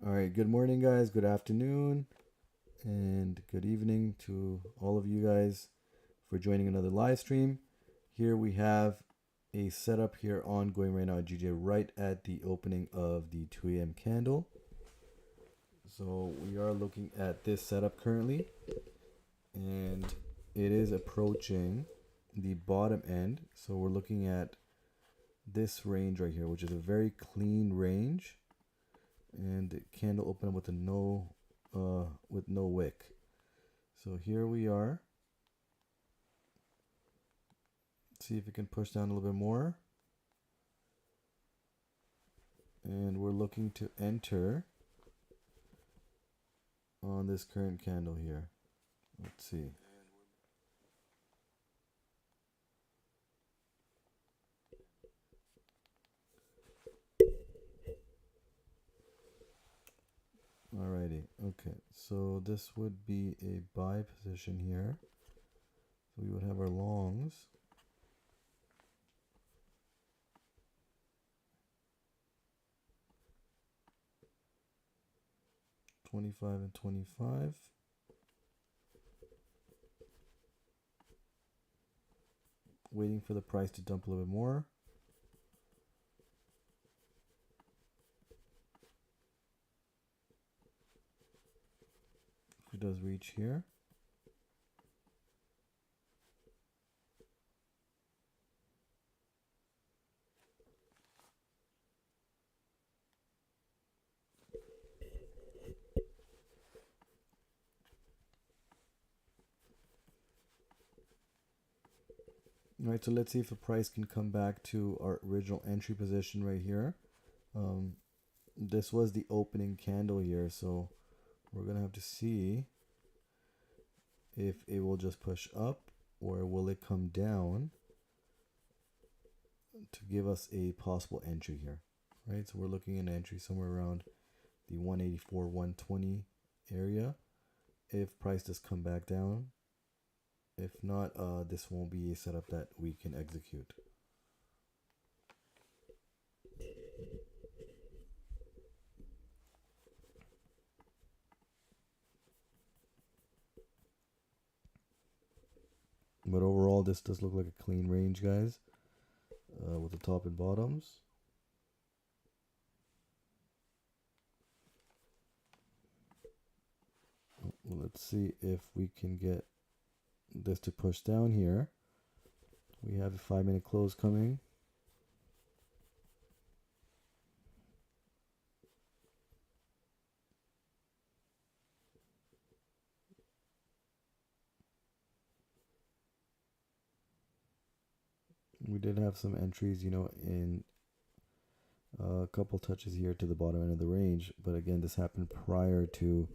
All right, good morning, guys. Good afternoon, and good evening to all of you guys for joining another live stream. Here we have a setup here ongoing right now at GJ right at the opening of the 2 a.m. candle. So we are looking at this setup currently, and it is approaching the bottom end. So we're looking at this range right here, which is a very clean range, and the candle opened with a no wick. So here we are. See if it can push down a little bit more. And we're looking to enter on this current candle here. Let's see. Alrighty, okay. So this would be a buy position here. So we would have our longs. $25 and $25. Waiting for the price to dump a little bit more. If it does reach here. All right, so let's see if the price can come back to our original entry position right here. This was the opening candle here, so we're gonna have to see if it will just push up or will it come down to give us a possible entry here, right? So we're looking at an entry somewhere around the 184, 120 area if price does come back down. If not, this won't be a setup that we can execute. But overall, this does look like a clean range, guys, with the top and bottoms. Let's see if we can get this to push down here. We have a 5-minute close coming. We did have some entries, in a couple touches here to the bottom end of the range, but again, this happened prior to,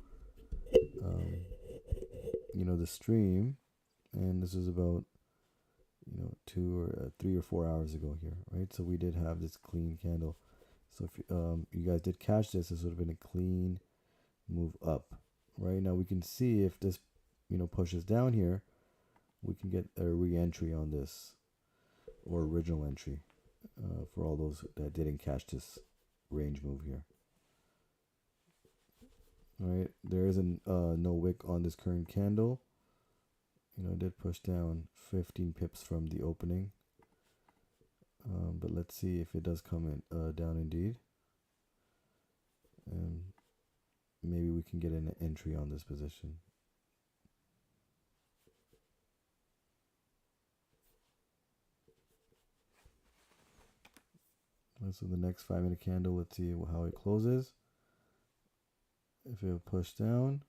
the stream, and this is about, 2 or 3 or 4 hours ago here, right? So we did have this clean candle. So if you guys did catch this, this would have been a clean move up. Right now, we can see if this, pushes down here, we can get a re-entry on this, or original entry, for all those that didn't catch this range move here. All right, there is a no wick on this current candle. It did push down 15 pips from the opening, but let's see if it does come in down indeed, and maybe we can get an entry on this position. So the next 5-minute candle, let's see how it closes. If it will push down,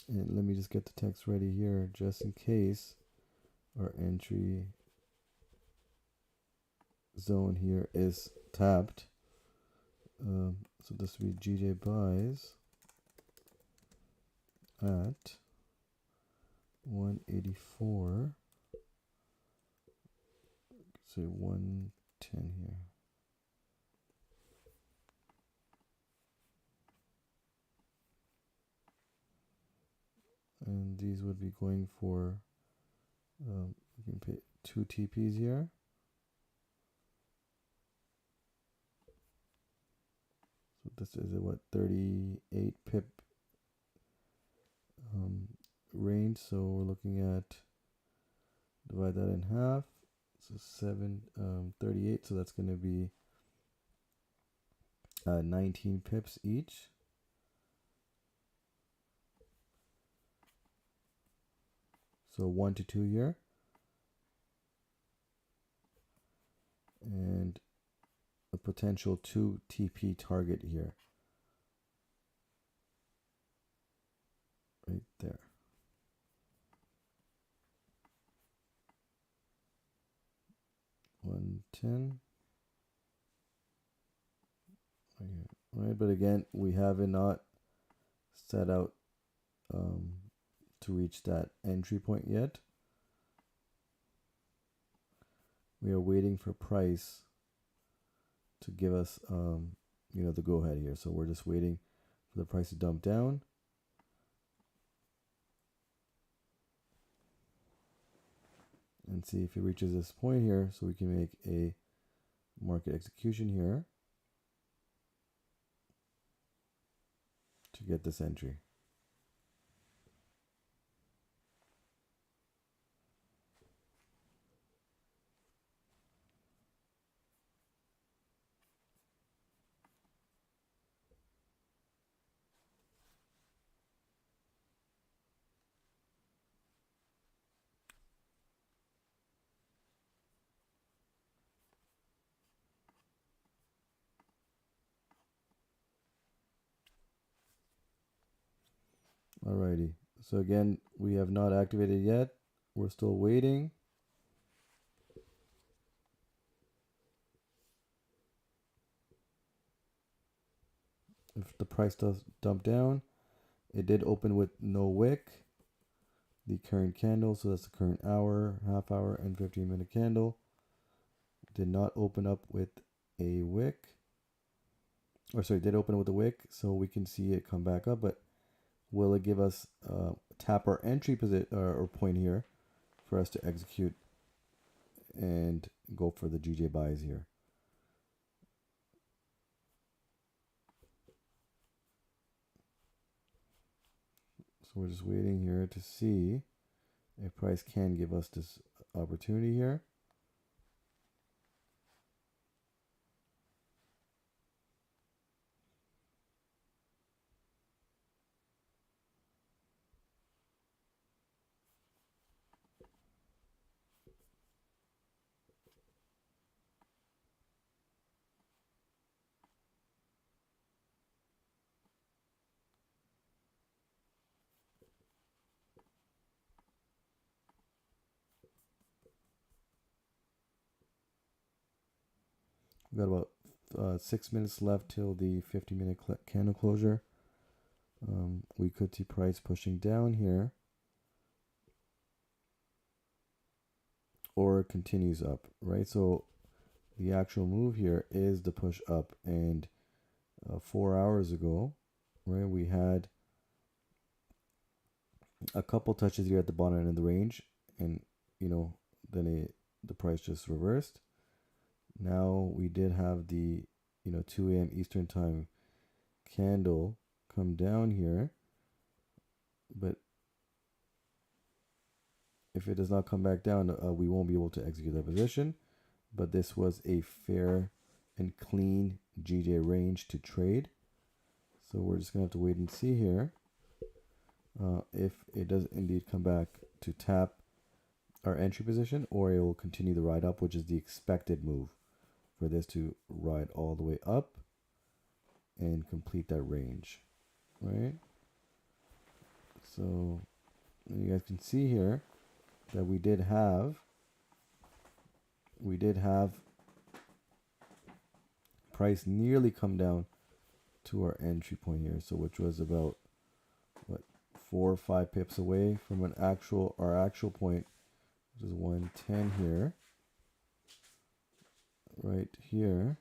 and let me just get the text ready here just in case our entry zone here is tapped. So this will be GJ buys at 184. Say 1 110 here. And these would be going for, we can pay 2 TPs here. So this is a what, 38 pip range. So we're looking at, divide that in half. So 38. So that's going to be 19 pips each. So 1 to 2 here. And a potential 2 TP target here. Right there. $110. Okay. Right, but again, we have it not set out to reach that entry point yet. We are waiting for price to give us, the go ahead here. So we're just waiting for the price to dump down. And see if it reaches this point here, so we can make a market execution here to get this entry. Alrighty, so again, we have not activated yet. We're still waiting. If the price does dump down, it did open with no wick. The current candle, so that's the current hour, half hour, and 15-minute candle, did not open up with a wick. Or sorry, did open with a wick, so we can see it come back up, but will it give us tap our entry position or point here for us to execute and go for the GJ buys here? So we're just waiting here to see if price can give us this opportunity here. We've got about 6 minutes left till the 50-minute candle closure. We could see price pushing down here, or it continues up, right? So the actual move here is the push up, and 4 hours ago, right, we had a couple touches here at the bottom end of the range, and then the price just reversed. Now we did have the 2 a.m. Eastern time candle come down here, but if it does not come back down, we won't be able to execute that position. But this was a fair and clean GJ range to trade, so we're just gonna have to wait and see here if it does indeed come back to tap our entry position, or it will continue the ride up, which is the expected move for this to ride all the way up and complete that range, right? So you guys can see here that we did have price nearly come down to our entry point here, so which was about 4 or 5 pips away from our actual point, which is 110 here. right here.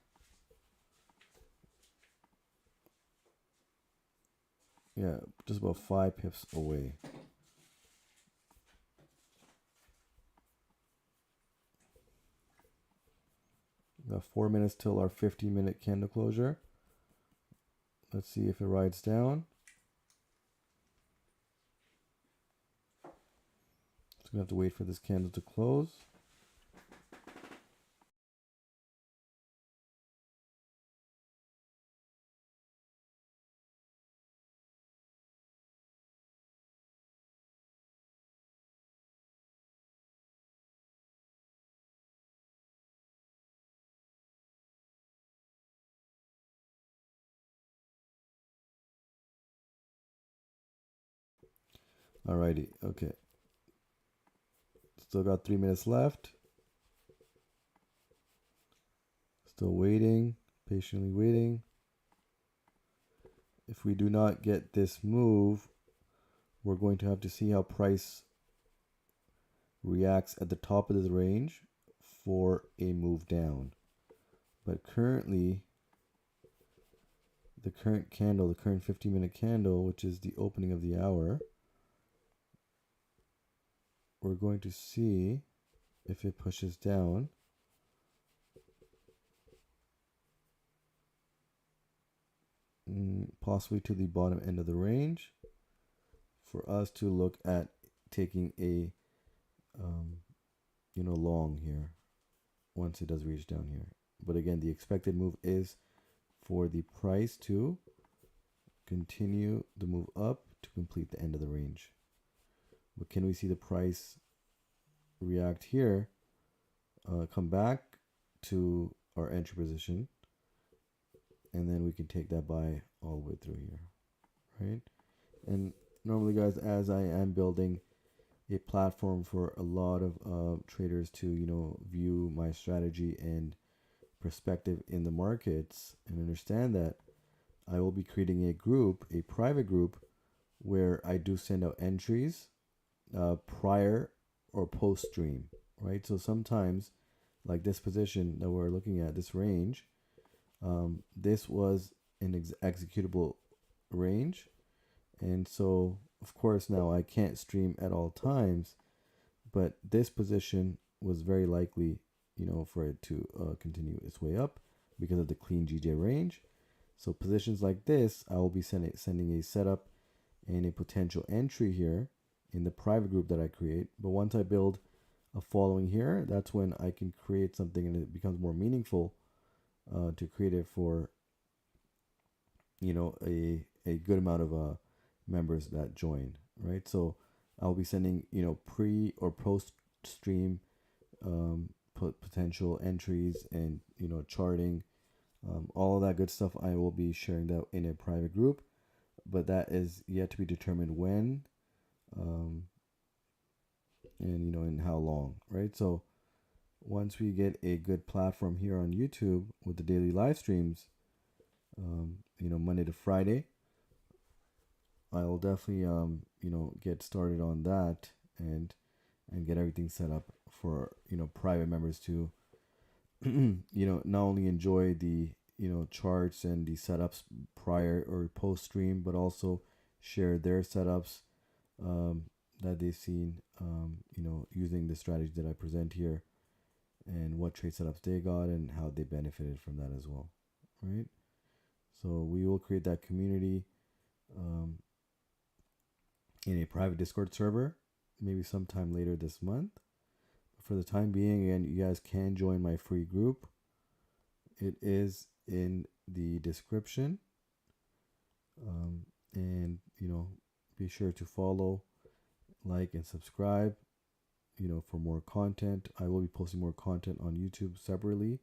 Yeah, just about 5 pips away. We got 4 minutes till our 15-minute candle closure. Let's see if it rides down. Just gonna have to wait for this candle to close. Alrighty, okay. Still got 3 minutes left. Still waiting, patiently waiting. If we do not get this move, we're going to have to see how price reacts at the top of the range for a move down. But currently, the current candle, the current 15-minute candle, which is the opening of the hour, we're going to see if it pushes down. Possibly to the bottom end of the range for us to look at taking a long here once it does reach down here. But again, the expected move is for the price to continue the move up to complete the end of the range. But can we see the price react here, come back to our entry position, and then we can take that buy all the way through here, right? And normally, guys, as I am building a platform for a lot of traders to view my strategy and perspective in the markets and understand that, I will be creating a group, a private group, where I do send out entries prior or post stream, right? So sometimes, like this position that we're looking at, this range, this was an executable range. And so, of course, now I can't stream at all times, but this position was very likely, for it to continue its way up because of the clean GJ range. So positions like this, I will be sending a setup and a potential entry here in the private group that I create. But once I build a following here, that's when I can create something and it becomes more meaningful to create it for, a good amount of members that join, right? So I'll be sending, pre or post stream potential entries and, charting, all of that good stuff. I will be sharing that in a private group, but that is yet to be determined when, and, and how long, right? So once we get a good platform here on YouTube with the daily live streams, Monday to Friday, I will definitely, get started on that and get everything set up for, private members to, not only enjoy the, charts and the setups prior or post stream, but also share their setups that they've seen, using the strategy that I present here and what trade setups they got and how they benefited from that as well, right? So we will create that community in a private Discord server, maybe sometime later this month. But for the time being, again, you guys can join my free group. It is in the description. And, be sure to follow, like, and subscribe, for more content. I will be posting more content on YouTube separately.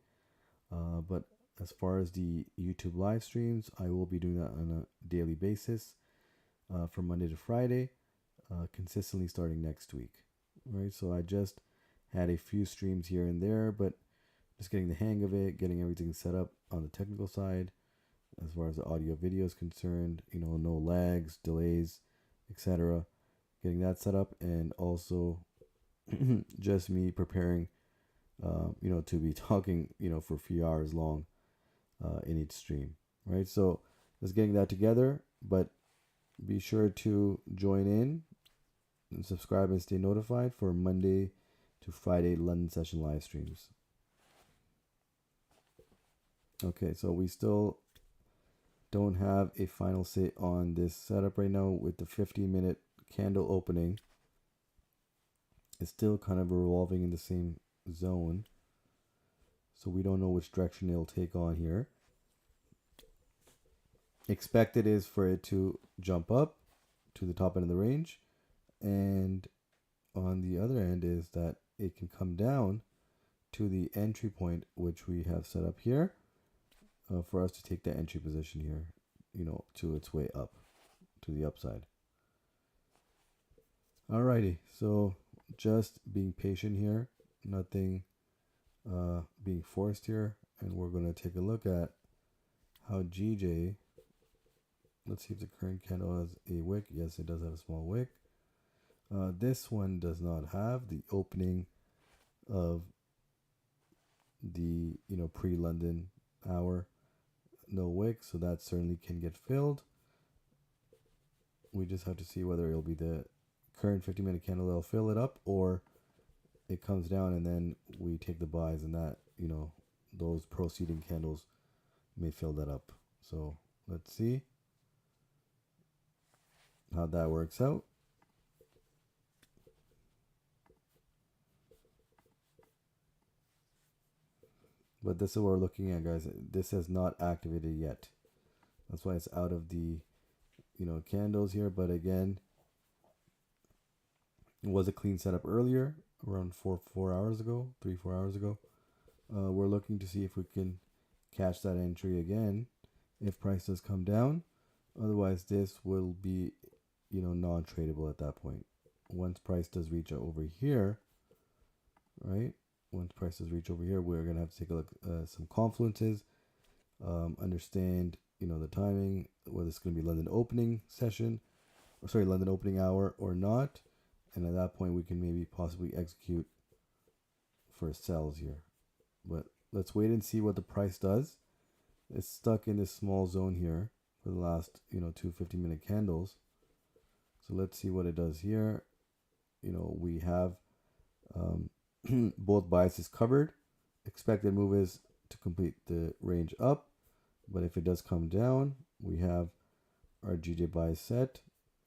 But as far as the YouTube live streams, I will be doing that on a daily basis from Monday to Friday, consistently starting next week. Right, so I just had a few streams here and there, but just getting the hang of it, getting everything set up on the technical side, as far as the audio video is concerned, no lags, delays, etc. Getting that set up, and also just me preparing to be talking, for a few hours long in each stream, right? So let's getting that together, but be sure to join in and subscribe and stay notified for Monday to Friday London session live streams. Okay, so we still don't have a final say on this setup right now with the 15-minute candle opening. It's still kind of revolving in the same zone. So we don't know which direction it'll take on here. Expected is for it to jump up to the top end of the range. And on the other end is that it can come down to the entry point, which we have set up here for us to take the entry position here, to its way up to the upside. Alrighty, so just being patient here, nothing being forced here, and we're going to take a look at how GJ, let's see if the current candle has a wick. Yes, it does have a small wick. This one does not have the opening of the pre-London hour, no wick, so that certainly can get filled. We just have to see whether it'll be the current 50-minute candle that'll fill it up, or it comes down and then we take the buys, and that those proceeding candles may fill that up. So let's see how that works out. But this is what we're looking at, guys. This has not activated yet. That's why it's out of the candles here. But again, it was a clean setup earlier, around 4 hours ago, 3-4 hours ago. We're looking to see if we can catch that entry again if price does come down. Otherwise, this will be non-tradable at that point. Once price does reach over here, right? Once price does reach over here, we're gonna have to take a look at some confluences, understand the timing, whether it's gonna be London opening session, or sorry, London opening hour or not, and at that point we can maybe possibly execute for sells here. But let's wait and see what the price does. It's stuck in this small zone here for the last two 50-minute candles. So let's see what it does here. We have both biases covered. Expected move is to complete the range up, but if it does come down, we have our GJ bias set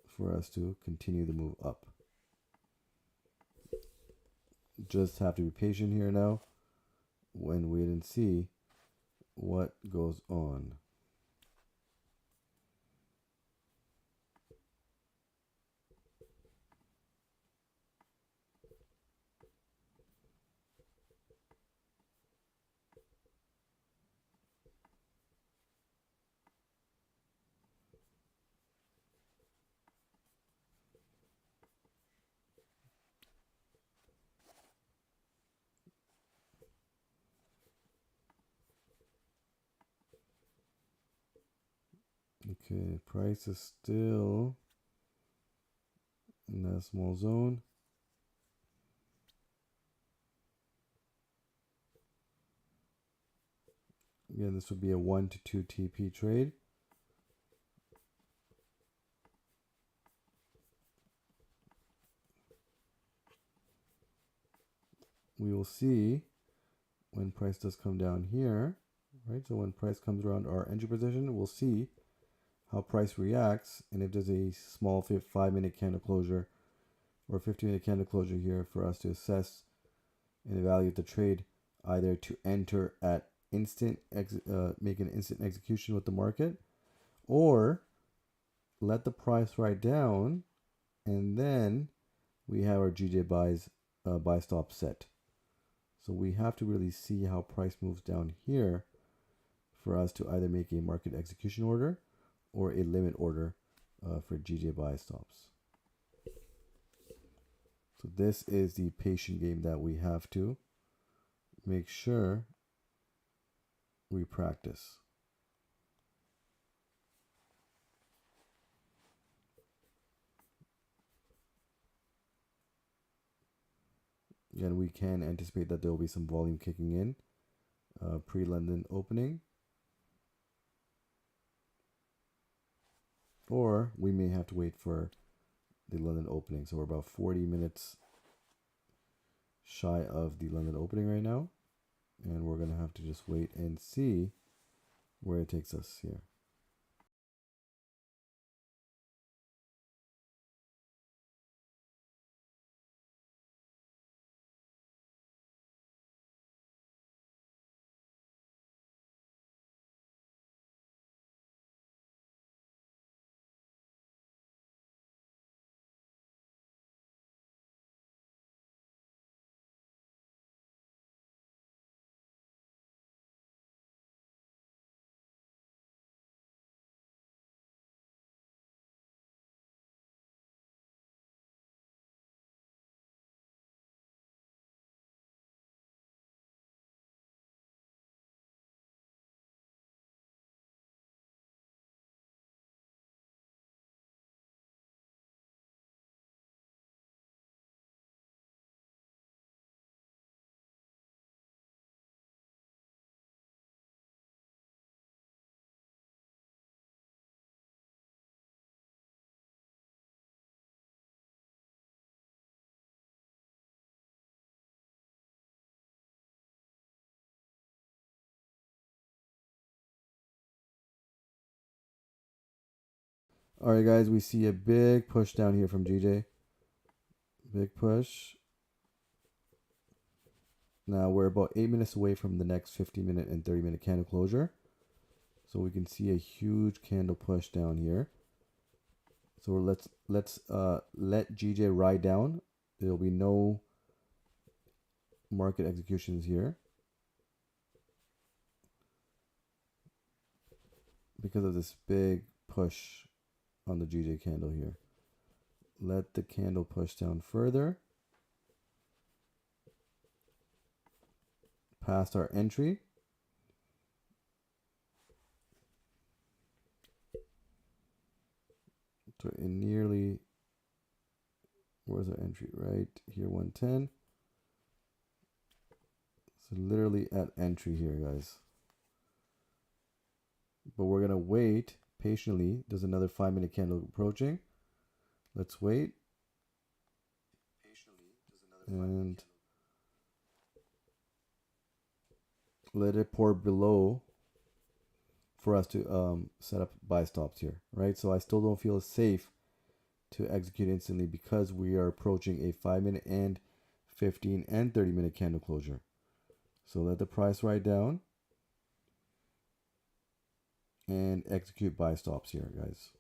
for us to continue the move up. Just have to be patient here now and wait and see what goes on. Okay, price is still in that small zone. Again, this would be a 1 to 2 TP trade. We will see when price does come down here, right? So when price comes around our entry position, we'll see how price reacts, and if there's a small 5-minute candle closure or 50-minute candle closure here for us to assess and evaluate the trade, either to enter at make an instant execution with the market, or let the price ride down, and then we have our GJ buy stop set. So we have to really see how price moves down here for us to either make a market execution order or a limit order for GJ buy stops. So this is the patient game that we have to make sure we practice. and we can anticipate that there will be some volume kicking in pre-London opening, or we may have to wait for the London opening. So we're about 40 minutes shy of the London opening right now, and we're going to have to just wait and see where it takes us here. All right, guys, we see a big push down here from GJ. Big push. Now we're about 8 minutes away from the next 50-minute and 30-minute candle closure. So we can see a huge candle push down here. So let's let GJ ride down. There'll be no market executions here because of this big push on the GJ candle here. Let the candle push down further past our entry. So in nearly, where's our entry? Right here, 110. So literally at entry here, guys. But we're going to wait patiently. There's another 5-minute candle approaching. Let's wait. And let it pour below for us to set up buy stops here, right? So I still don't feel safe to execute instantly because we are approaching a 5-minute and 15 and 30-minute candle closure. So let the price ride down and execute buy stops here, guys.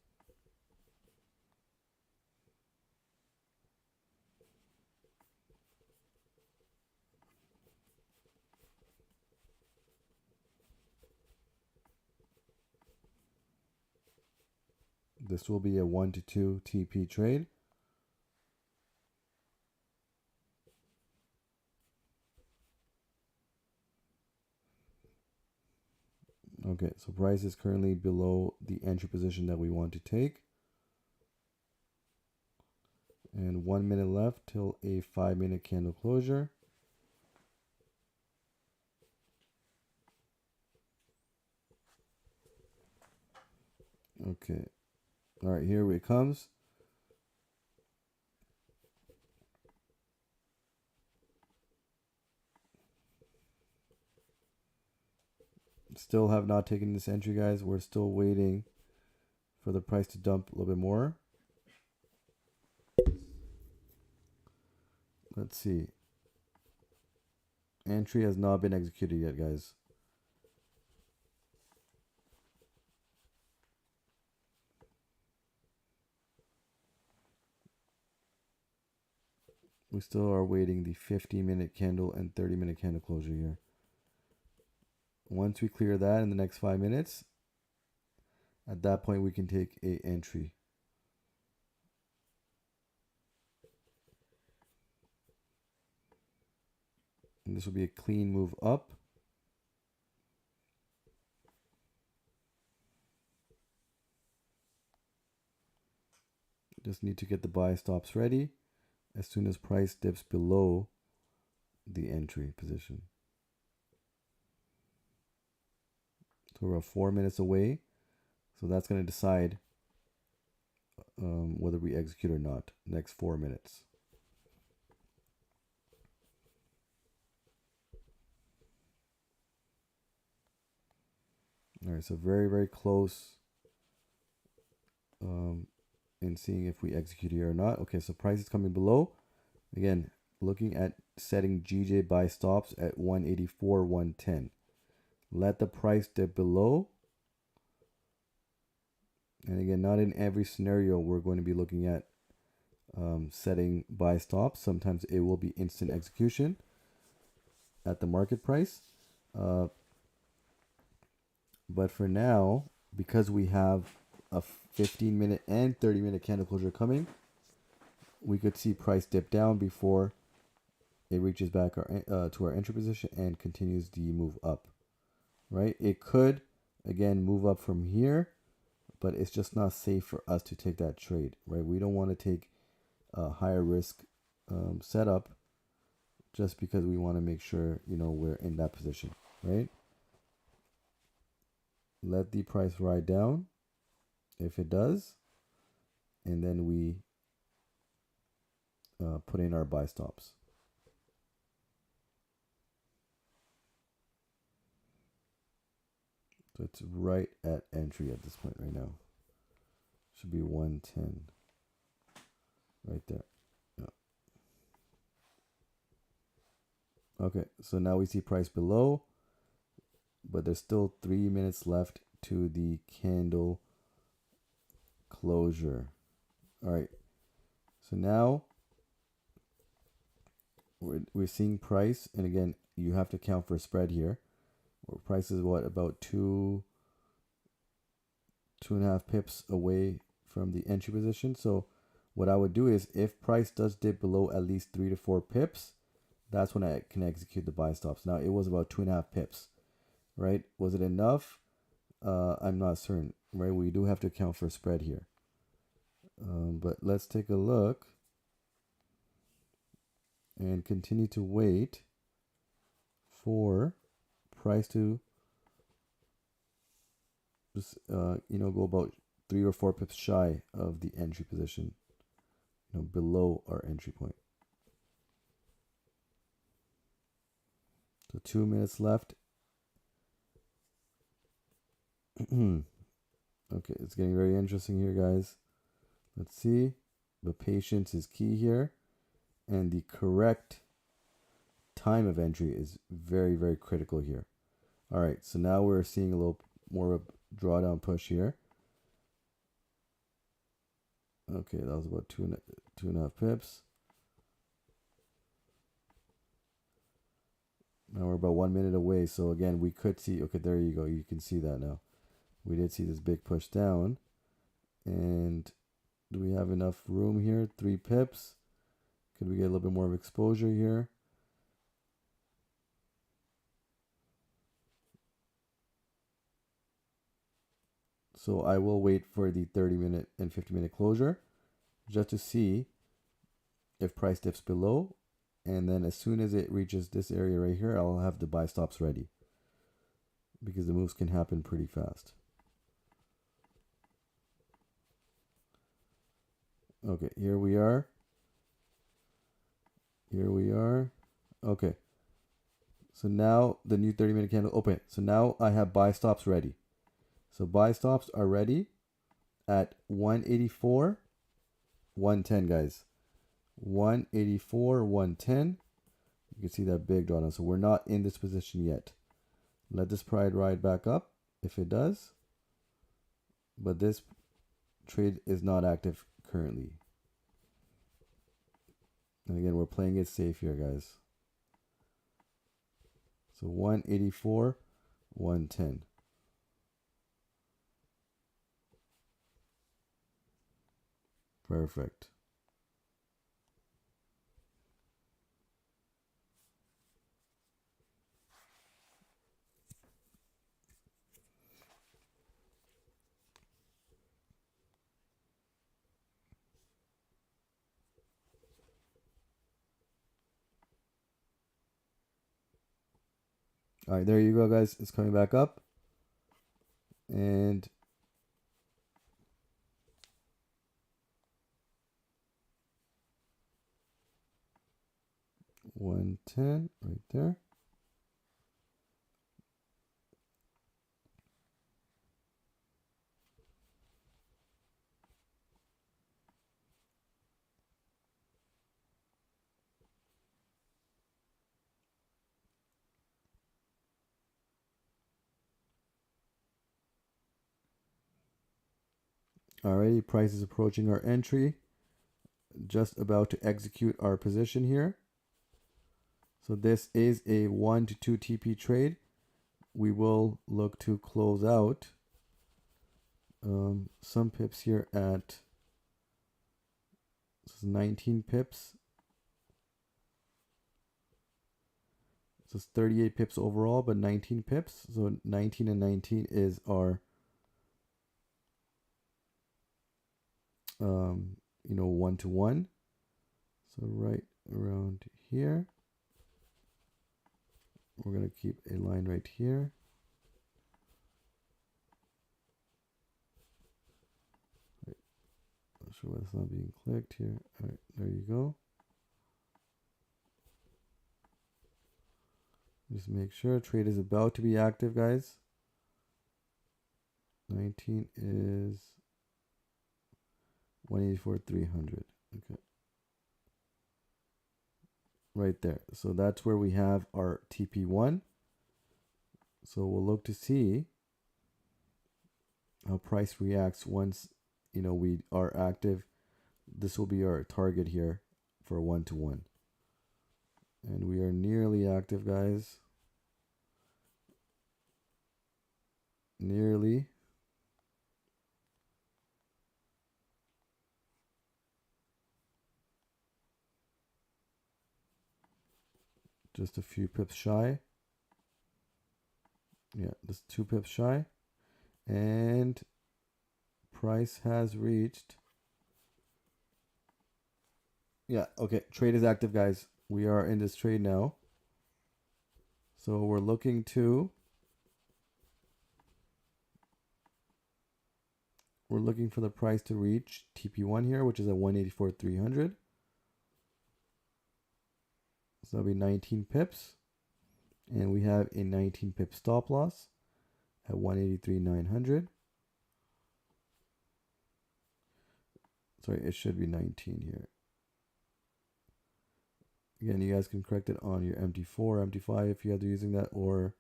This will be a 1 to 2 TP trade. Okay, so price is currently below the entry position that we want to take. And 1 minute left till a 5-minute candle closure. Okay. All right, here it comes. Still have not taken this entry, guys. We're still waiting for the price to dump a little bit more. Let's see. Entry has not been executed yet, guys. We still are waiting the 50-minute candle and 30-minute candle closure here. Once we clear that in the next 5 minutes, at that point we can take a entry. And this will be a clean move up. Just need to get the buy stops ready. As soon as price dips below the entry position. So we're 4 minutes away. So that's going to decide whether we execute or not. Next 4 minutes. All right, so very, very close in seeing if we execute here or not. Okay, so price is coming below. Again, looking at setting GJ buy stops at 184, 110. Let the price dip below. And again, not in every scenario we're going to be looking at setting buy stops. Sometimes it will be instant execution at the market price. But for now, because we have a 15-minute and 30-minute candle closure coming, we could see price dip down before it reaches back to our entry position and continues the move up, right? It could, again, move up from here, but it's just not safe for us to take that trade, right? We don't want to take a higher risk setup just because we want to make sure, we're in that position, right? Let the price ride down if it does, and then we put in our buy stops. So it's right at entry at this point right now. Should be 110 right there. Yeah. Okay, so now we see price below, but there's still 3 minutes left to the candle closure. All right, so now we're seeing price, and again, you have to account for spread here. Price is what, about 2.5 pips away from the entry position. So what I would do is, if price does dip below at least 3 to 4 pips, that's when I can execute the buy stops. Now it was about 2.5 pips, right? Was it enough? I'm not certain, right? We do have to account for spread here. But let's take a look and continue to wait for price to just go about 3 or 4 pips shy of the entry position, below our entry point. So 2 minutes left. Okay, it's getting very interesting here, guys. Let's see. The patience is key here, and the correct time of entry is very, very critical here. All right, so now we're seeing a little more of a drawdown push here. Okay, that was about 2.5 pips. Now we're about 1 minute away. So again, we could see, okay, there you go. You can see that now. We did see this big push down. And do we have enough room here? 3 pips. Could we get a little bit more of exposure here? So I will wait for the 30-minute and 50-minute closure just to see if price dips below. And then as soon as it reaches this area right here, I'll have the buy stops ready, because the moves can happen pretty fast. Okay, here we are. Here we are. Okay. So now the new 30-minute candle open. So now I have buy stops ready. So buy stops are ready at 184, 110, guys. 184, 110. You can see that big drawdown. So we're not in this position yet. Let this pride ride back up if it does. But this trade is not active currently. And again, we're playing it safe here, guys. So 184, 110. Perfect. All right, there you go, guys. It's coming back up. And $110 right there. Alrighty, price is approaching our entry. Just about to execute our position here. So this is a 1 to 2 TP trade. We will look to close out some pips here at 19 pips. So it's 38 pips overall, but 19 pips. So 19 and 19 is our 1 to 1. So right around here, we're going to keep a line right here. Not sure why it's not being clicked here. All right, there you go. Just make sure trade is about to be active, guys. 19 is 184,300. Okay. Right there. So that's where we have our TP1. So we'll look to see how price reacts once we are active. This will be our target here for 1 to 1. And we are nearly active, guys. Nearly. Just a few pips shy. Yeah, just 2 pips shy. And price has reached. Yeah, okay. Trade is active, guys. We are in this trade now. So we're looking for the price to reach TP1 here, which is at 184,300. So that'll be 19 pips. And we have a 19 pip stop loss at 183,900. Sorry, it should be 19 here. Again, you guys can correct it on your MT4, MT5 if you guys are using that, or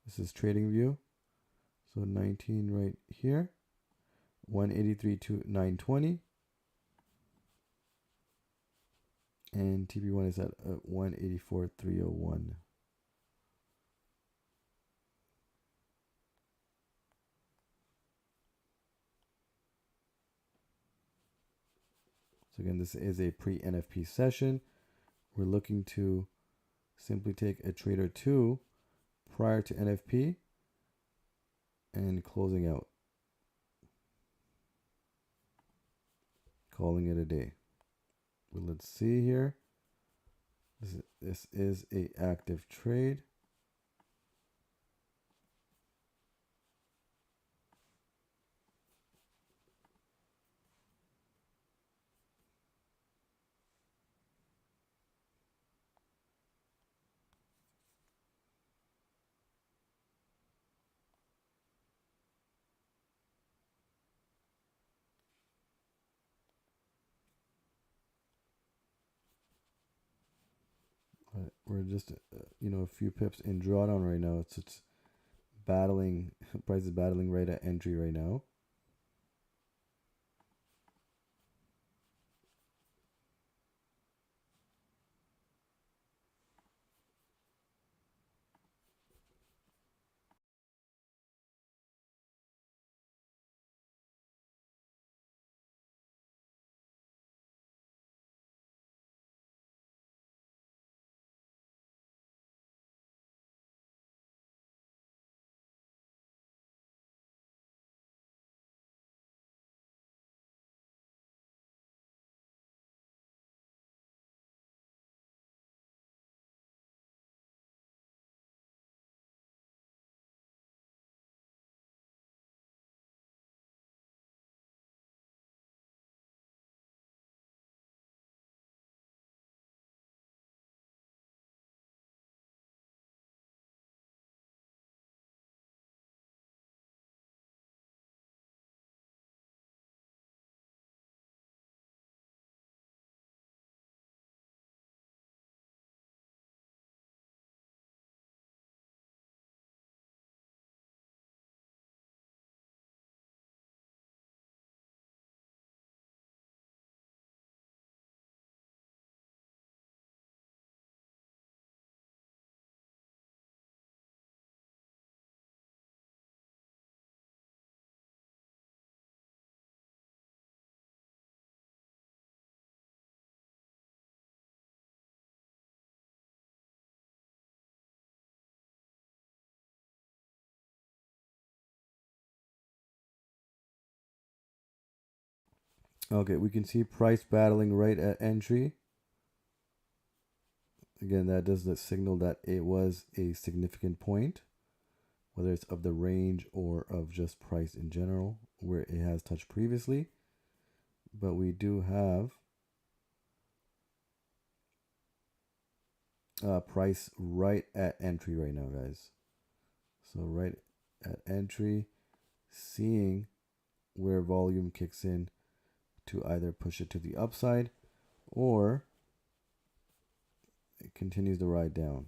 this is TradingView. So 19 right here, 183 to 920. And TP1 is at 184,301. So again, this is a pre-NFP session. We're looking to simply take a trade or two prior to NFP and closing out. Calling it a day. But let's see here. This is a active trade. We're just a few pips in drawdown right now. It's battling. Price is battling right at entry right now. Okay, we can see price battling right at entry. Again, that does signal that it was a significant point, whether it's of the range or of just price in general, where it has touched previously. But we do have price right at entry right now, guys. So right at entry, seeing where volume kicks in to either push it to the upside or it continues the ride down.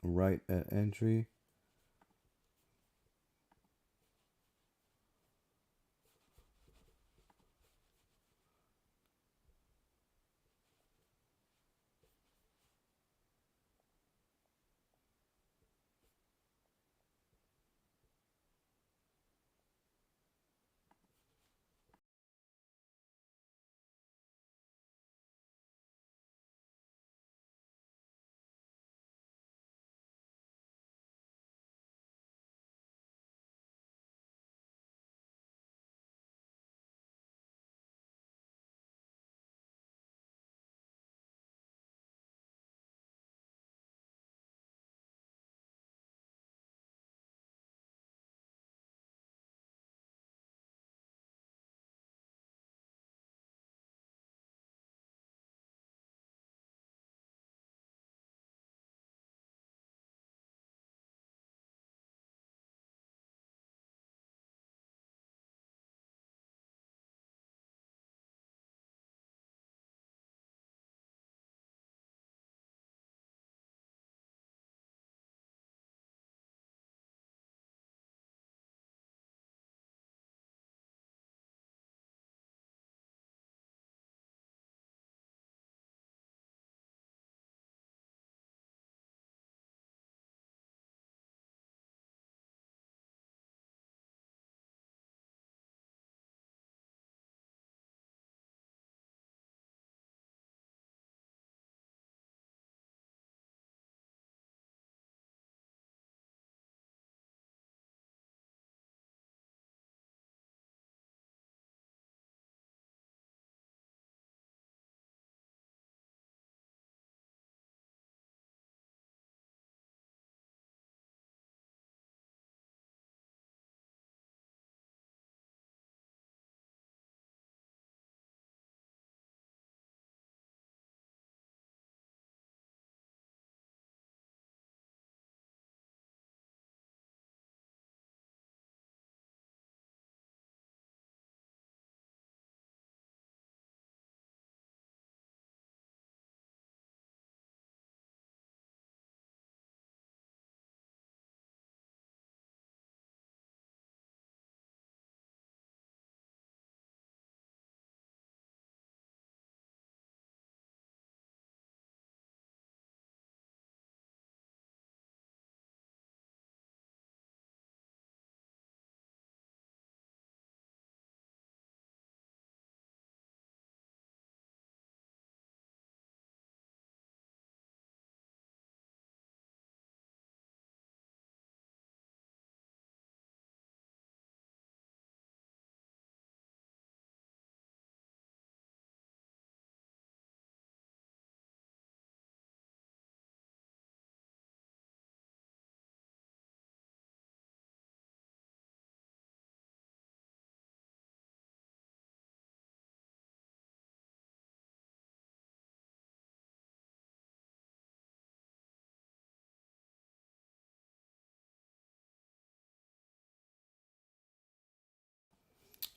Right at entry.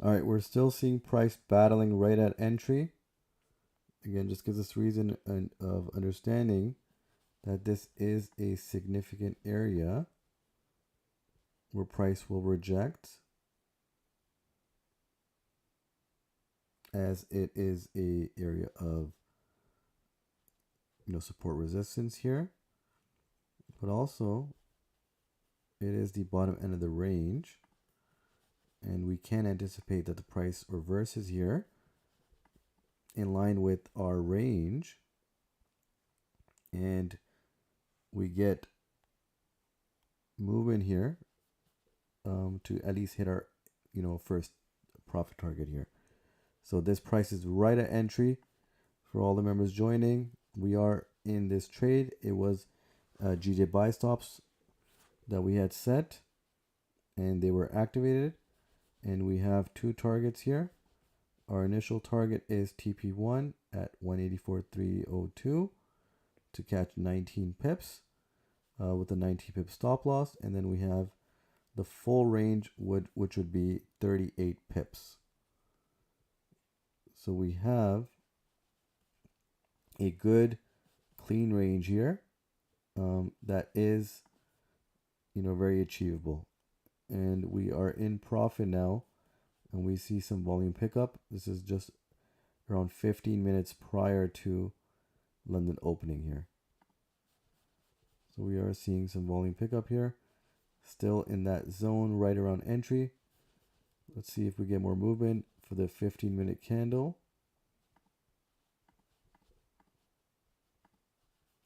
All right, we're still seeing price battling right at entry. Again, just gives us reason of understanding that this is a significant area where price will reject, as it is a area of support resistance here, but also it is the bottom end of the range, and we can anticipate that the price reverses here in line with our range, and we get movement here to at least hit our first profit target here. So this price is right at entry for all the members joining. We are in this trade. It was GJ buy stops that we had set, and they were activated, and we have two targets here. Our initial target is TP1 at 184.302 to catch 19 pips with a 19 pip stop loss, and then we have the full range which would be 38 pips. So we have a good clean range here that is very achievable, and we are in profit now, and we see some volume pickup. This is just around 15 minutes prior to London opening here. So we are seeing some volume pickup here, still in that zone right around entry. Let's see if we get more movement for the 15-minute candle.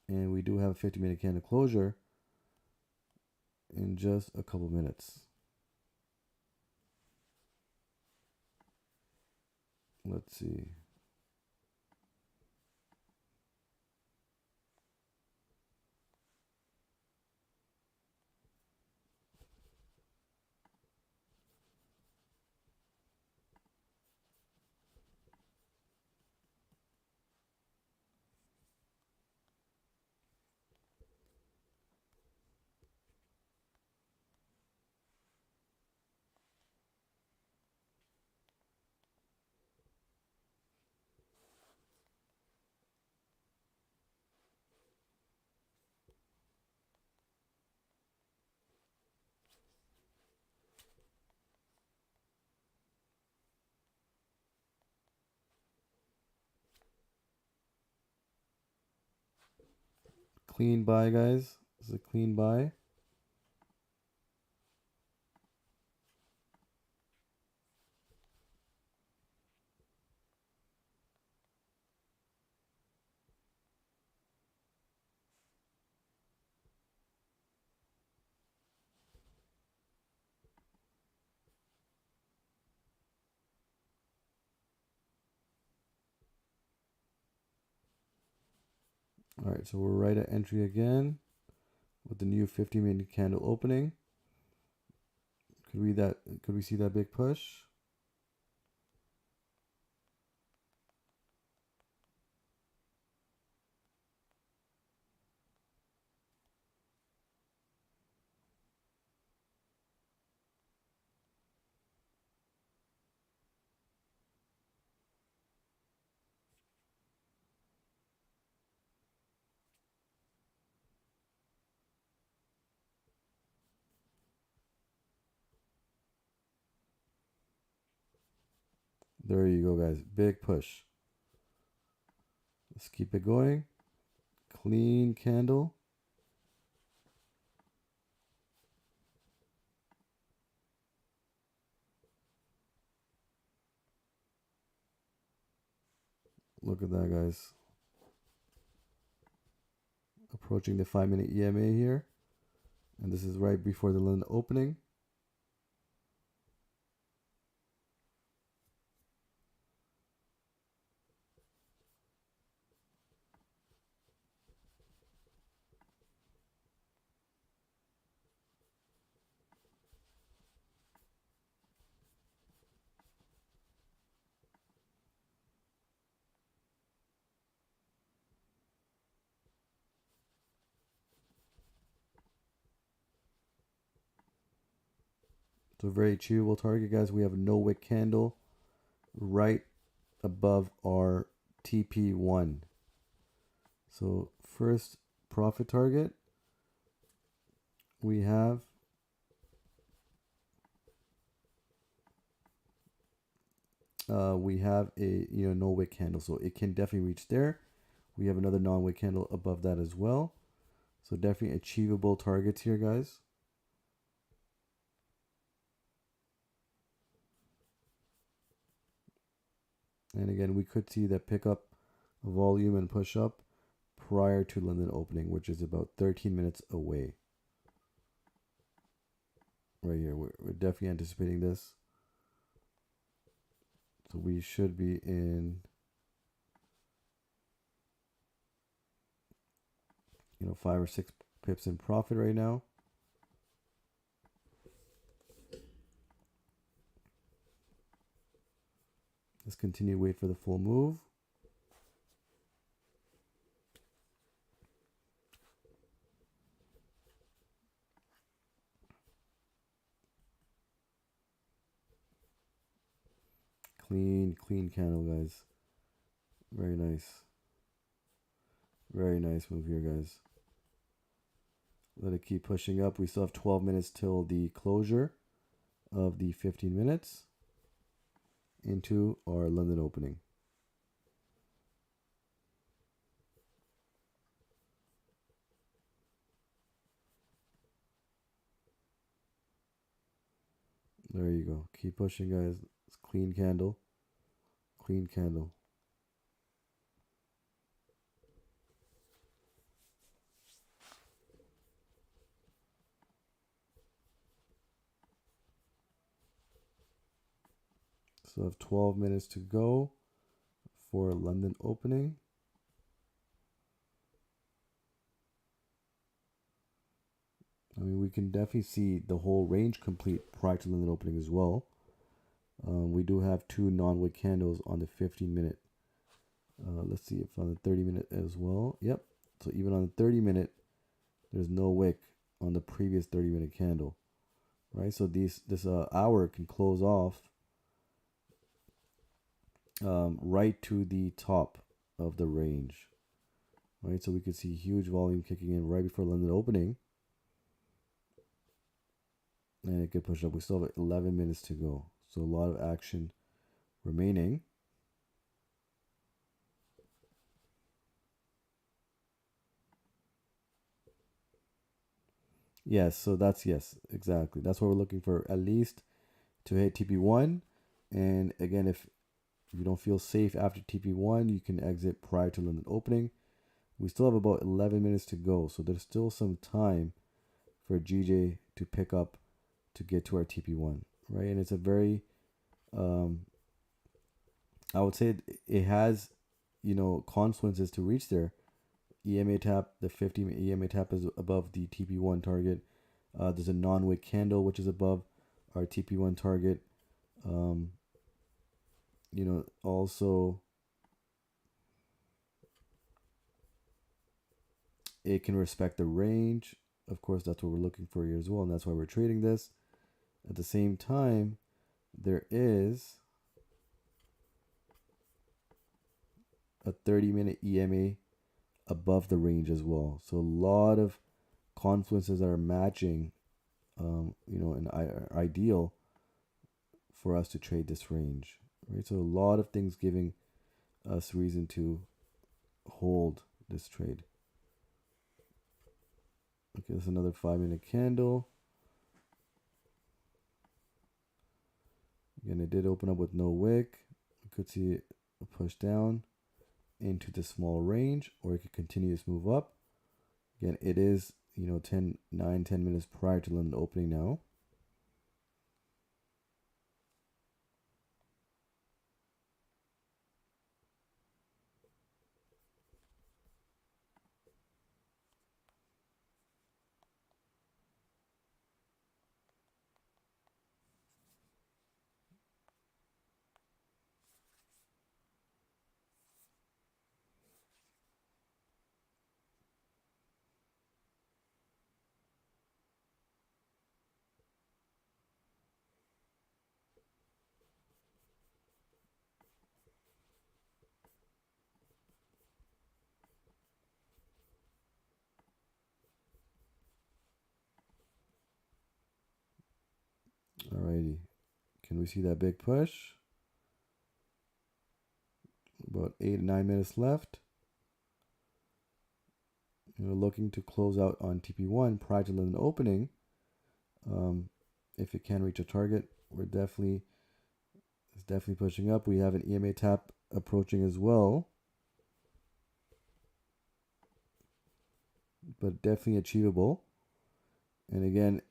And we do have a 50-minute candle closure in just a couple minutes. Let's see. Clean buy, guys. This is a clean buy. All right, so we're right at entry again with the new 50-minute candle opening. Could we see that big push? There you go, guys. Big push. Let's keep it going. Clean candle. Look at that, guys. Approaching the 5-minute EMA here. And this is right before the London opening. So very achievable target, guys. We have a no wick candle right above our TP1. So first profit target we have a no wick candle, so it can definitely reach there. We have another non-wick candle above that as well. So definitely achievable targets here, guys. And again, we could see that pick up volume and push up prior to London opening, which is about 13 minutes away. Right here, we're definitely anticipating this. So we should be in, 5 or 6 pips in profit right now. Let's continue to wait for the full move. Clean candle, guys. Very nice. Very nice move here, guys. Let it keep pushing up. We still have 12 minutes till the closure of the 15 minutes into our London opening. There you go. Keep pushing, guys. It's clean candle. Clean candle. So I have 12 minutes to go for London opening. I mean, we can definitely see the whole range complete prior to London opening as well. We do have 2 non-wick candles on the 15-minute. Let's see if on the 30-minute as well. Yep. So even on the 30-minute, there's no wick on the previous 30-minute candle, right? So this hour can close off right to the top of the range, right? So we could see huge volume kicking in right before London opening, and it could push up. We still have 11 minutes to go, so a lot of action remaining. Yes, so yes, exactly. That's what we're looking for, at least to hit TP1. And again, if you don't feel safe after TP1, you can exit prior to London opening. We still have about 11 minutes to go, so there's still some time for GJ to pick up to get to our TP1, right? And it's a very, I would say it has, consequences to reach there. EMA tap, the 50 EMA tap is above the TP1 target. There's a non-wick candle which is above our TP1 target. Also it can respect the range. Of course, that's what we're looking for here as well, and that's why we're trading this. At the same time, there is a 30-minute EMA above the range as well. So a lot of confluences that are matching, and ideal for us to trade this range, right? So a lot of things giving us reason to hold this trade. Okay, that's another 5-minute candle. Again, it did open up with no wick. You could see a push down into the small range, or it could continue to move up. Again, it is 10 minutes prior to London opening now. Alrighty, can we see that big push? About 8 or 9 minutes left. Looking to close out on TP1 prior to London opening. If it can reach a target, it's definitely pushing up. We have an EMA tap approaching as well, but definitely achievable. And again,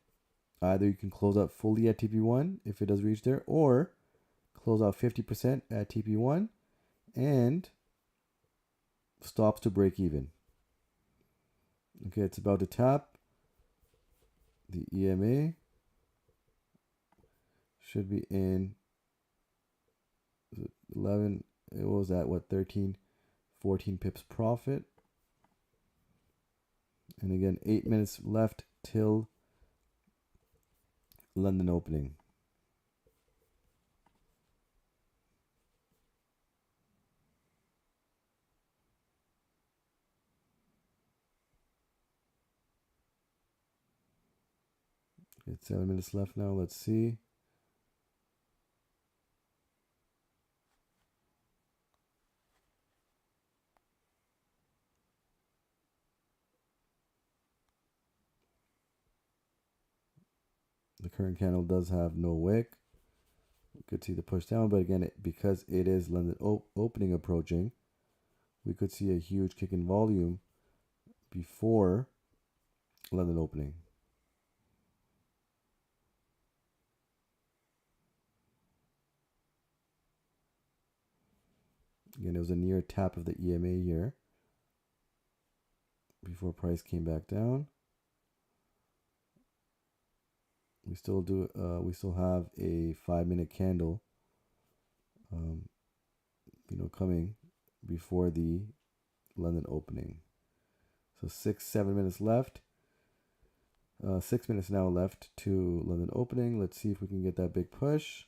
either you can close out fully at TP1 if it does reach there, or close out 50% at TP1 and stops to break even. Okay, it's about to tap. The EMA should be in 11. It was at what, 13, 14 pips profit. And again, 8 minutes left till London opening. It's 7 minutes left now. Let's see. The current candle does have no wick. We could see the push down, but again, because it is London opening approaching, we could see a huge kick in volume before London opening. Again, it was a near tap of the EMA here before price came back down. We still have a 5-minute candle, coming before the London opening. So 7 minutes left. 6 minutes now left to London opening. Let's see if we can get that big push.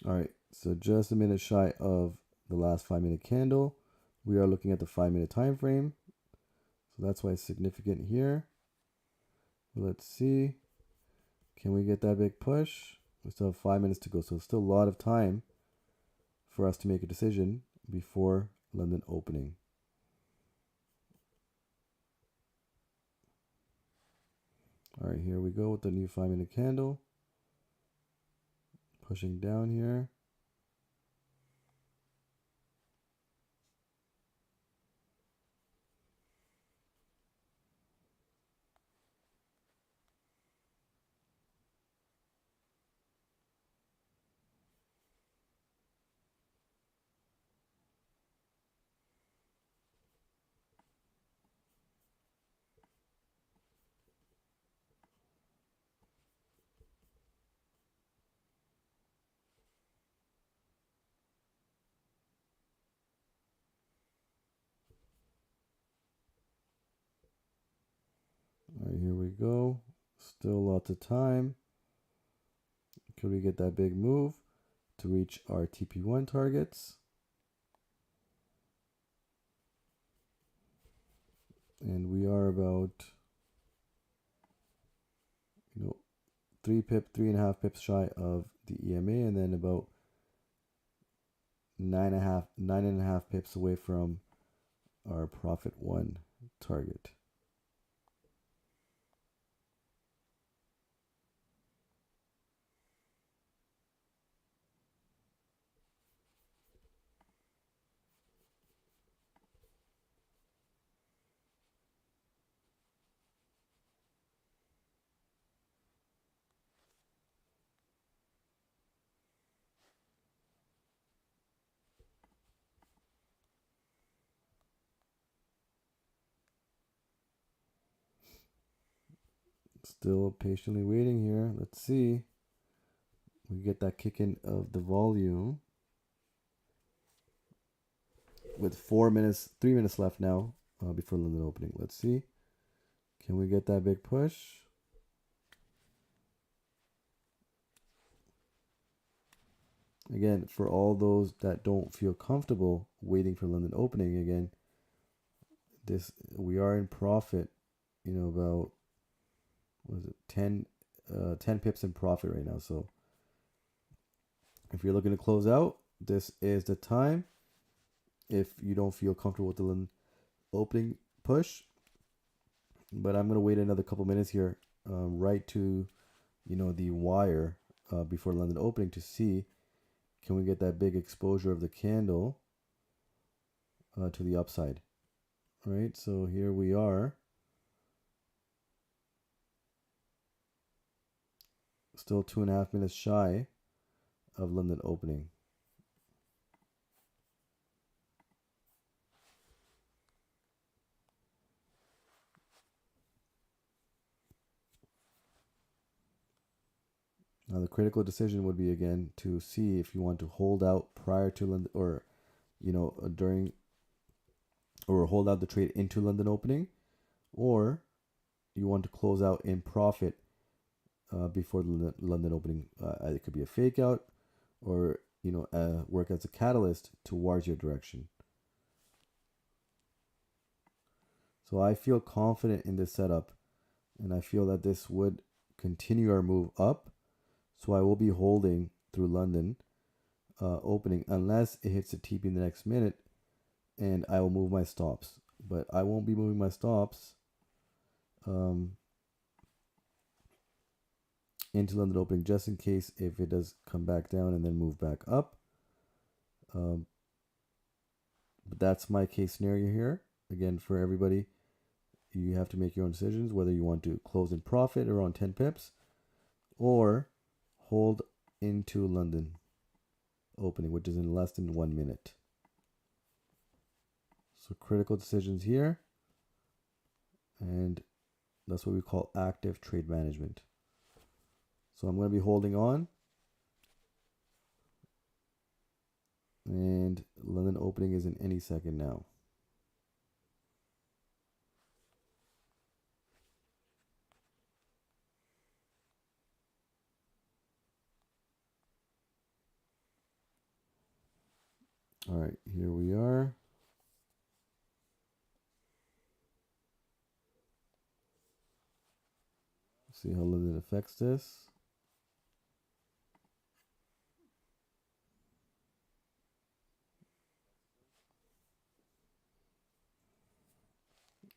All right, so just a minute shy of the last 5-minute candle. We are looking at the 5-minute time frame. So that's why it's significant here. Let's see. Can we get that big push? We still have 5 minutes to go, so still a lot of time for us to make a decision before London opening. All right, here we go with the new 5-minute candle. Pushing down here. All right, here we go. Still lots of time. Could we get that big move to reach our TP1 targets? And we are about, 3.5 pips shy of the EMA, and then about 9.5 pips away from our profit 1 target. Still patiently waiting here. Let's see. We get that kick in of the volume. With 3 minutes left now before London opening. Let's see. Can we get that big push? Again, for all those that don't feel comfortable waiting for London opening, again, we are in profit, about, what is it, 10 pips in profit right now. So if you're looking to close out, this is the time. If you don't feel comfortable with the London opening push, but I'm going to wait another couple minutes here, right to, the wire, before London opening, to see, can we get that big exposure of the candle to the upside. All right, so here we are. Still 2.5 minutes shy of London opening. Now the critical decision would be, again, to see if you want to hold out prior to London, or during, or hold out the trade into London opening, or you want to close out in profit before the London opening. It could be a fake out, or work as a catalyst towards your direction. So I feel confident in this setup, and I feel that this would continue our move up. So I will be holding through London opening unless it hits the TP in the next minute, and I will move my stops. But I won't be moving my stops into London opening, just in case if it does come back down and then move back up. But that's my case scenario here. Again, for everybody, you have to make your own decisions, whether you want to close in profit around 10 pips or hold into London opening, which is in less than 1 minute. So critical decisions here, and that's what we call active trade management. So I'm going to be holding on, and London opening is in any second now. All right, here we are. See how London affects this.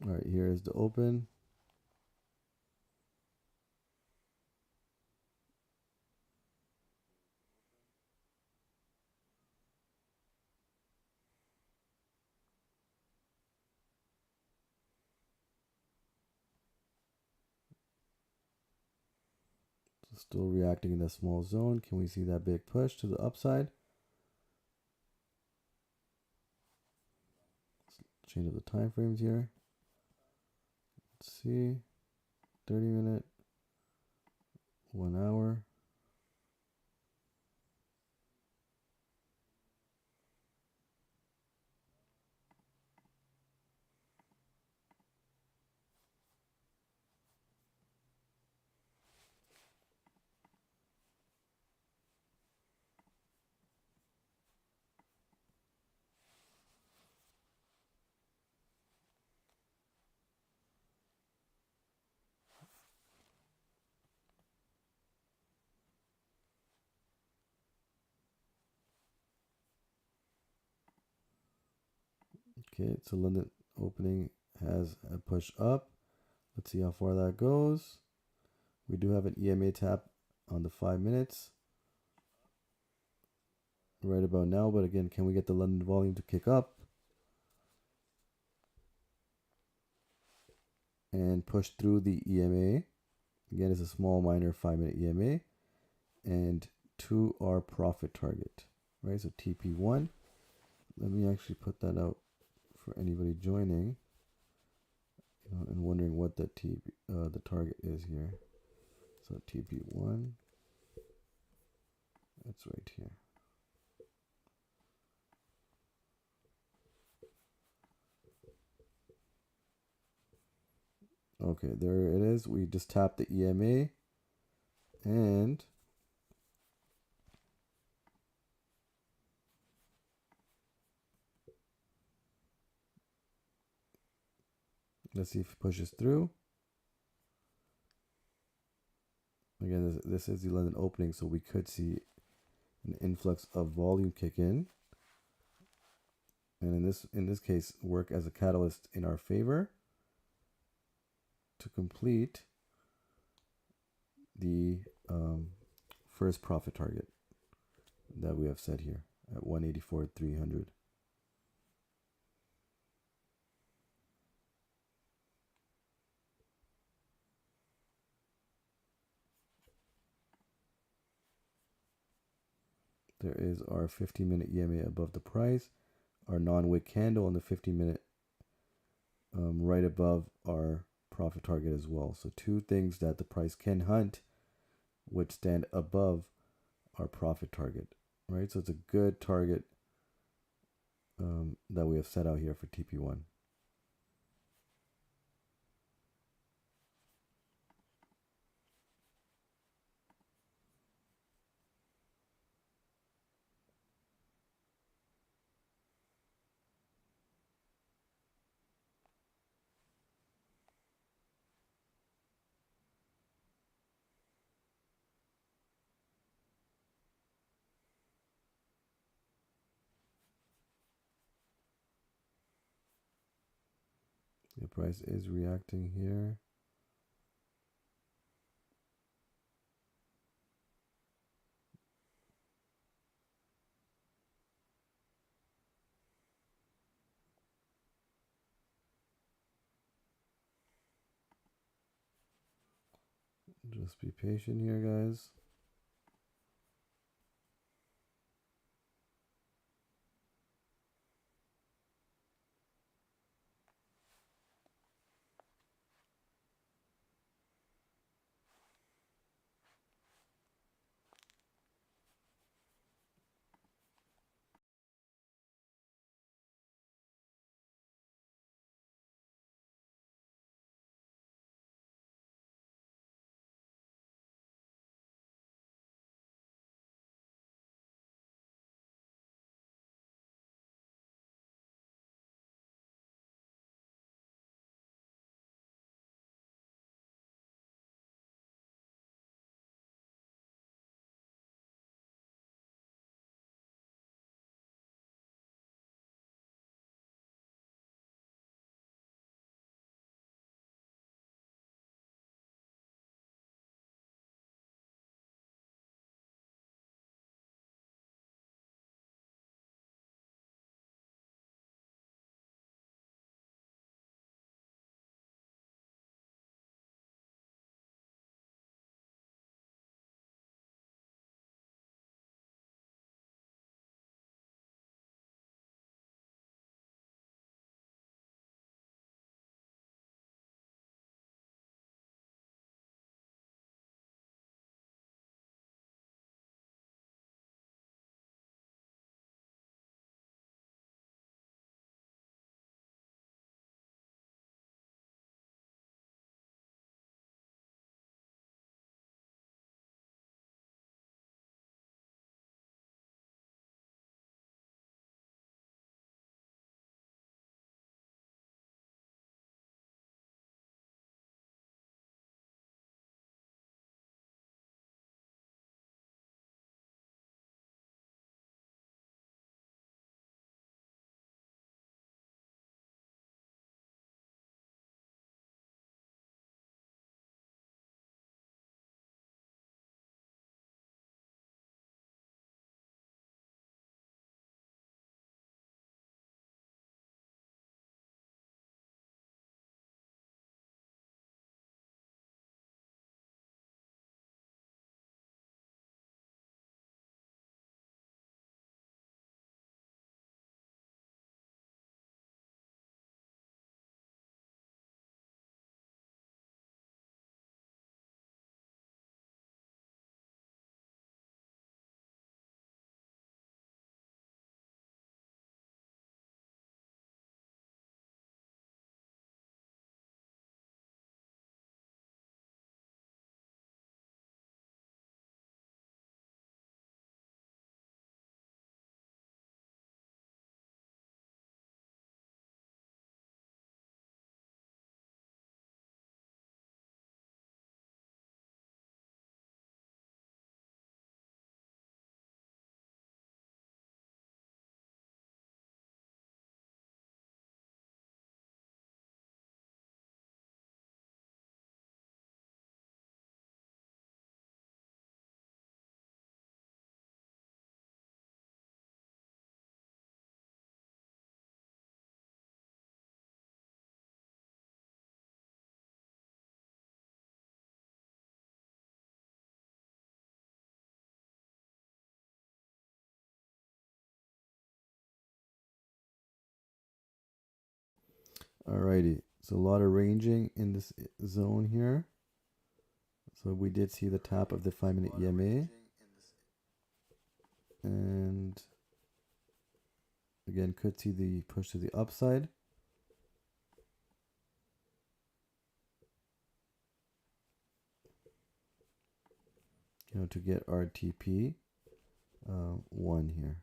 All right, here is the open. So still reacting in that small zone. Can we see that big push to the upside? Let's change up the time frames here. Let's see. 30-minute, 1 hour. Okay, so London opening has a push up. Let's see how far that goes. We do have an EMA tap on the 5 minutes right about now, but again, can we get the London volume to kick up and push through the EMA? Again, it's a small minor 5-minute EMA and to our profit target, right? So TP1. Let me actually put that out for anybody joining, and wondering what the target is here. So TP1, that's right here. Okay, there it is. We just tapped the EMA, and Let's see if it pushes through. Again, this is the London opening, so we could see an influx of volume kick in, and in this case, work as a catalyst in our favor to complete the first profit target that we have set here at 184.300. There is our 50-minute EMA above the price, our non-wick candle on the 50-minute right above our profit target as well. So two things that the price can hunt which stand above our profit target, right? So it's a good target that we have set out here for TP1. The price is reacting here. Just be patient here, guys. Alrighty, so a lot of ranging in this zone here. So we did see the top of the 5-minute EMA. And again, could see the push to the upside. To get our TP 1 here.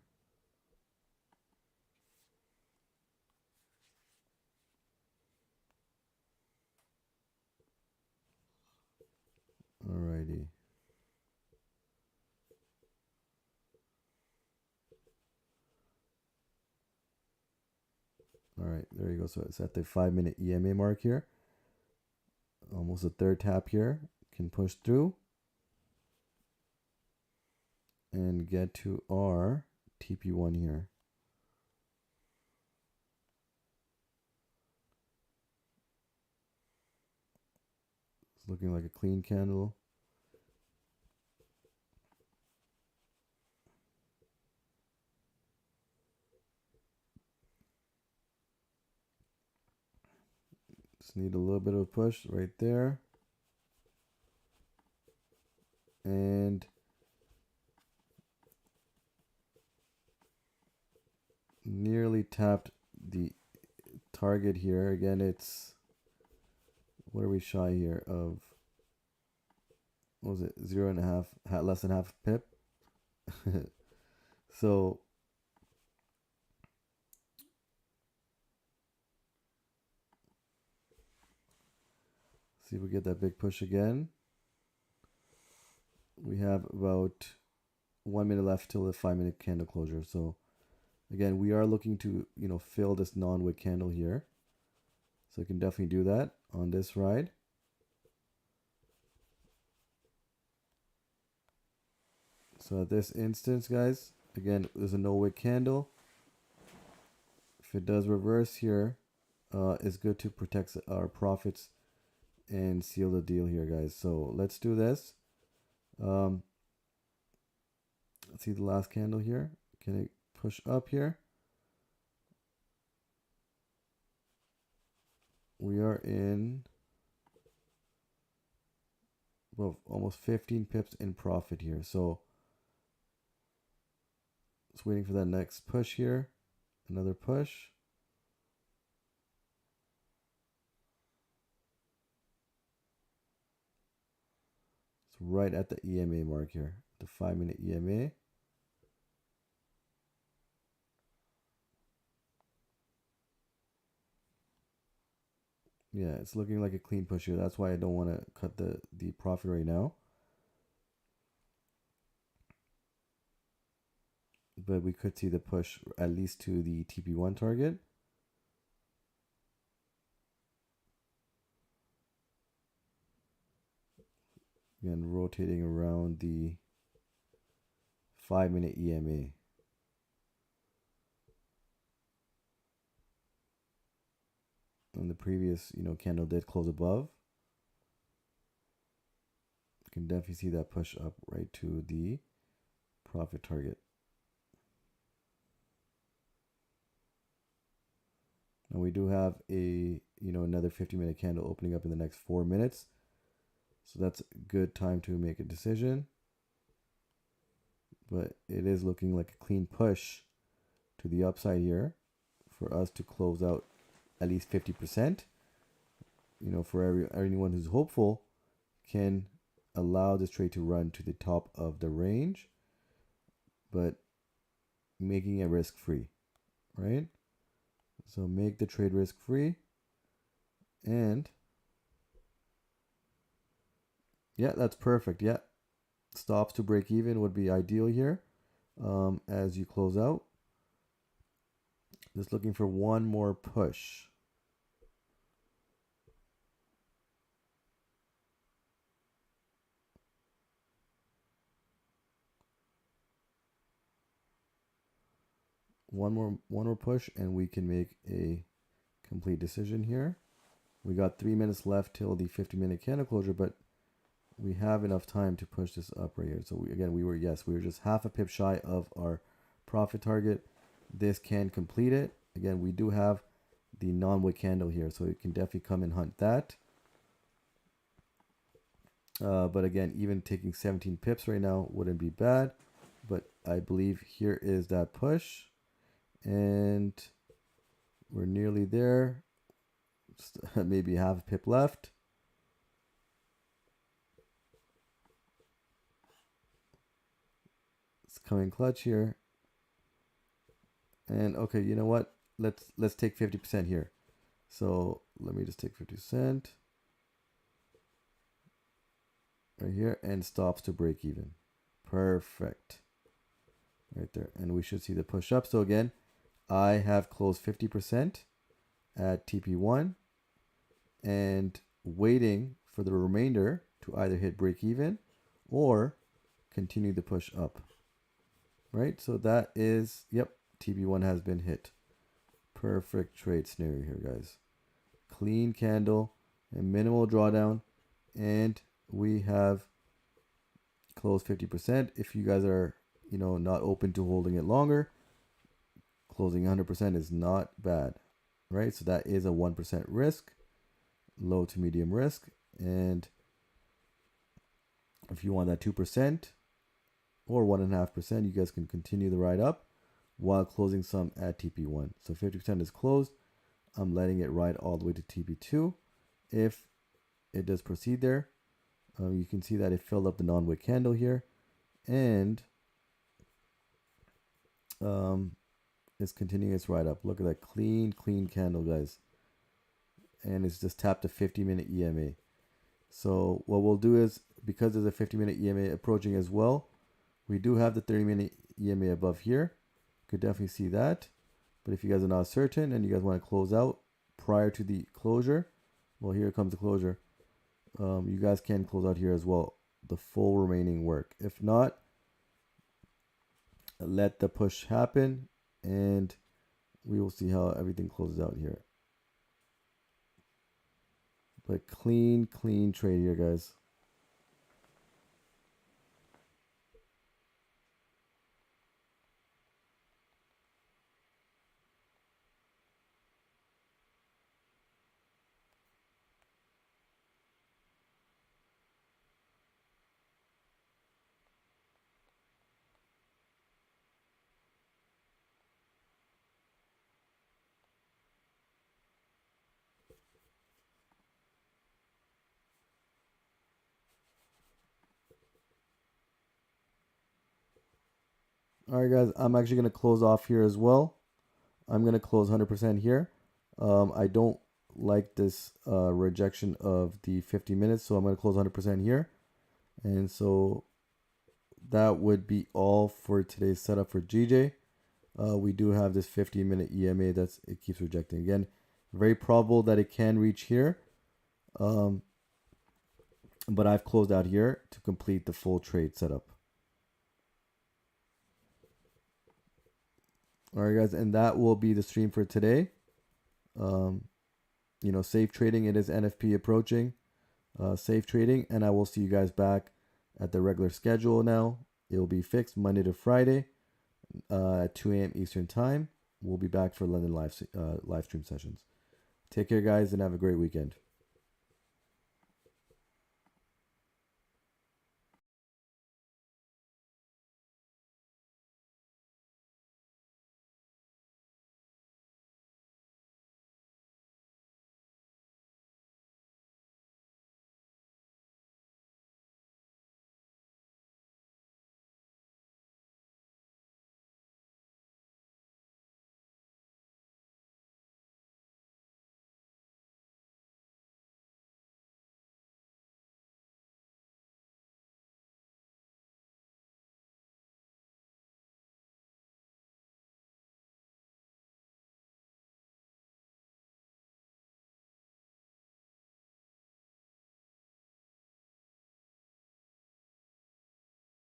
Alrighty. Alright, there you go. So it's at the 5-minute EMA mark here. Almost a third tap here. Can push through and get to our TP1 here. It's looking like a clean candle. Just need a little bit of a push right there. And nearly tapped the target here. Again, it's, what are we shy here of? What was it? 0.5, less than half pip. So see if we get that big push again. We have about 1 minute left till the 5-minute candle closure. So again, we are looking to, fill this non-wick candle here. So we can definitely do that on this ride. So at this instance, guys, again, there's a no wick candle. If it does reverse here, it's good to protect our profits and seal the deal here, guys. So let's do this. Let's see the last candle here. Can it push up here? We are in, well, almost 15 pips in profit here. So just waiting for that next push here. Another push. It's right at the EMA mark here, the 5-minute EMA. Yeah, it's looking like a clean push here. That's why I don't want to cut the profit right now. But we could see the push at least to the TP1 target. Again, rotating around the 5-minute EMA. And the previous, candle did close above. You can definitely see that push up right to the profit target. Now we do have another 50-minute candle opening up in the next 4 minutes. So that's a good time to make a decision. But it is looking like a clean push to the upside here for us to close out at least 50%. For anyone who's hopeful, can allow this trade to run to the top of the range, but making it risk free, right? So make the trade risk free, and yeah, that's perfect. Yeah, stops to break even would be ideal here. As you close out, just looking for one more push. One more push, and we can make a complete decision here. We got 3 minutes left till the 50-minute candle closure, but we have enough time to push this up right here. So we were just half a pip shy of our profit target. This can complete it. Again, we do have the non-wick candle here. So you can definitely come and hunt that. But again, even taking 17 pips right now wouldn't be bad. But I believe here is that push. And we're nearly there. Just maybe half a pip left. It's coming clutch here. And okay, you know what? Let's take 50% here. So let me just take 50% right here and stops to break even. Perfect. Right there. And we should see the push up. So again, I have closed 50% at TP1 and waiting for the remainder to either hit break even or continue the push up. Right? So that is, yep, TP1 has been hit. Perfect trade scenario here, guys. Clean candle and minimal drawdown, and we have closed 50%. If you guys are, not open to holding it longer, closing 100% is not bad, right? So that is a 1% risk, low to medium risk, and if you want that 2% or 1.5%, you guys can continue the ride up while closing some at TP1. So 50% is closed. I'm letting it ride all the way to TP2. If it does proceed there, you can see that it filled up the non-wick candle here, and it's continuing its ride up. Look at that clean candle, guys. And it's just tapped a 50-minute EMA. So what we'll do is, because there's a 50-minute EMA approaching as well, we do have the 30-minute EMA above here. You could definitely see that. But if you guys are not certain and you guys want to close out prior to the closure, well, here comes the closure. You guys can close out here as well, the full remaining work. If not, let the push happen and we will see how everything closes out here. But clean trade here, guys. All right, guys, I'm actually going to close off here as well. I'm going to close 100% here. I don't like this rejection of the 50 minutes, so I'm going to close 100% here. And so that would be all for today's setup for GJ. We do have this 50-minute EMA it keeps rejecting. Again, very probable that it can reach here. But I've closed out here to complete the full trade setup. All right, guys, and that will be the stream for today. Safe trading. It is NFP approaching. Safe trading, and I will see you guys back at the regular schedule now. It will be fixed Monday to Friday at 2 a.m. Eastern Time. We'll be back for London live stream sessions. Take care, guys, and have a great weekend.